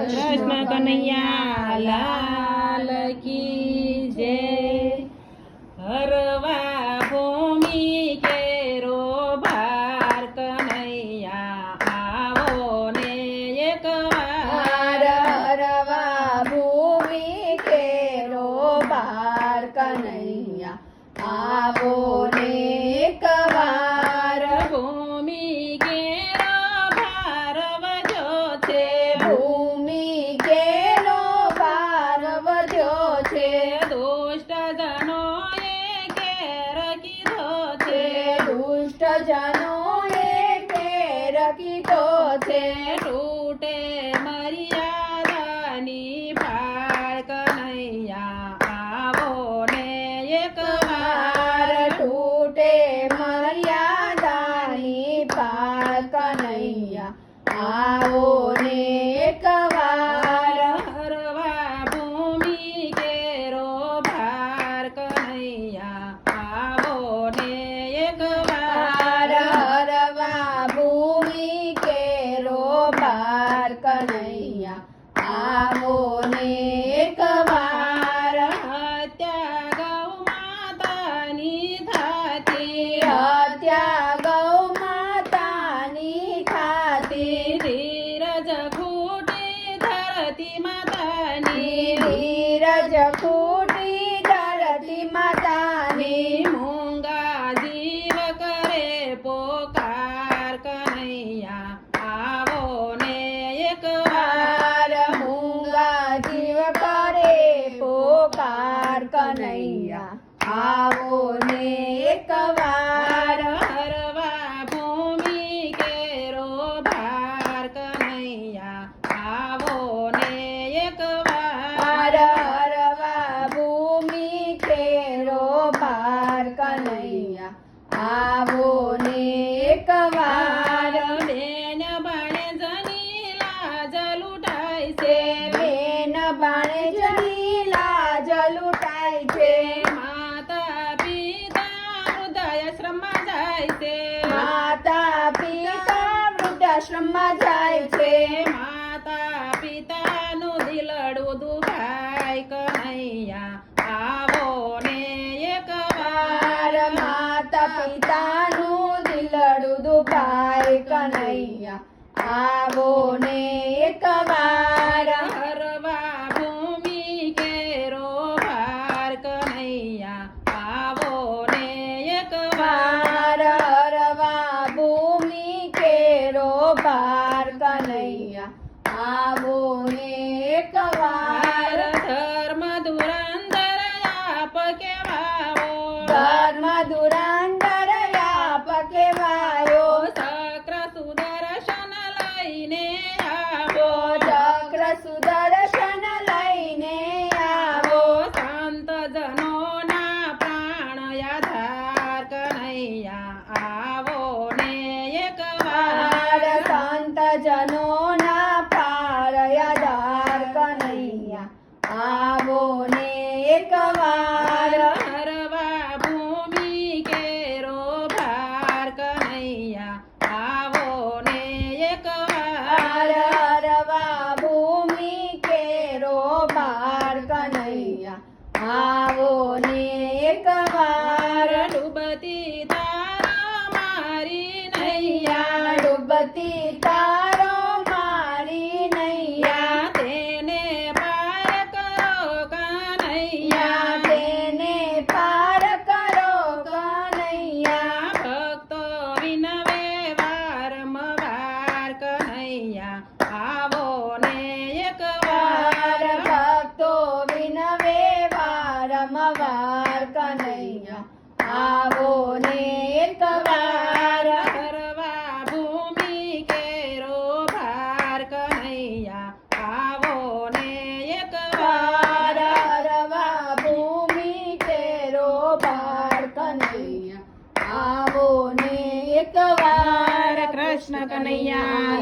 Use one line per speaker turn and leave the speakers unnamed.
કૃષ્ણ કનૈયા લાલ કી જય। હરવા ભૂમિ કેરો ભાર કનૈયા આવો ને એકવાર।
હરવા ભૂમિ કેરો ભાર કનૈયા આવો ને એકવાર।
ભૂમિ કેરો ભાર વધ્યો છે,
ભૂમિ કેરો ભાર વધ્યો છે,
દુષ્ટ જનોએ કેર કીધો છે,
દુષ્ટ જનોએ કેર કીધો છે,
તૂટે મર્યાદાની ભાળ કનૈયા આવો ને એકવાર।
તૂટે મર્યાદાની પાળ કનૈયા આવો ને એકવાર।
હરવા ભૂમિ કેરો ભાર કનૈયા આવો ને એકવાર।
હરવા ભૂમિ કેરો ભાર કનૈયા આવો ને એકવાર।
હત્યા ગૌ માતાની થાતી,
હત્યા ગૌ માતાની થાતી,
ધીરજ ખૂટી ધરતી માતાની,
ધીરજ ખૂટી ધરતી માતાની,
મૂંગા જીવ કરે પોકાર કનૈયા આવો ને એકવાર।
મૂંગા જીવ કરે પોકાર કનૈયા આવો ને એકવાર।
હરવા ભૂમિ કેરો ભાર કનૈયા આવો ને એકવાર।
હરવા ભૂમિ કેરો ભાર કનૈયા આવો ને એકવાર।
બેન બાણે જની લાજ લૂંટાય છે,
બેન બાણે જની લાજ લૂંટાય છે,
માતા પિતા વૃદ્ધાશ્રમમાં જાય છે,
માતા પિતા વૃદ્ધાશ્રમમાં જાય છે,
માતા પિતાનું દિલડું દુભાય કનૈયા આવો ને એકવાર।
માતા પિતાનું દિલડું દુભાય કનૈયા આવો ને એકવાર।
હરવા ભૂમિ કેરો ભાર કનૈયા આવો ને એકવાર।
હરવા ભૂમિ કેરો ભાર કનૈયા આવો ને એકવાર।
ધર્મ ધુરંધર આપ કેવાવો,
ધર્મ ધુરંધર આપ કેવાયો,
ચક્ર સુદર્શન લઈને આવો,
ચક્ર સુદર્શન લઈને આવો,
સંત જનોના પ્રાણ આધાર કનૈયા આવો ને એકવાર।
સંત જનોના પાર આધાર કનૈયા આવો ને એકવાર।
હરવા ભૂમિ કેરો ભાર કનૈયા આવો ને એકવાર।
હરવા ભૂમિ કેરો ભાર કનૈયા આવો ને એકવાર।
ડૂબતી તારો મારી નૈયા,
ડૂબતી તારો મારી નૈયા,
તેને પાર કરો કનૈયા,
તેને પાર કરો કનૈયા।
ભક્તો વિનવે વારંવાર કનૈયા આવો ને એકવાર।
ભક્તો વિનવે વારંવાર કનૈયા આવો ને એકવાર।
હરવા ભૂમિ કેરો ભાર કનૈયા આવો ને એકવાર।
હરવા ભૂમિ કેરો ભાર કનૈયા આવો ને એકવાર।
કૃષ્ણ કનૈયા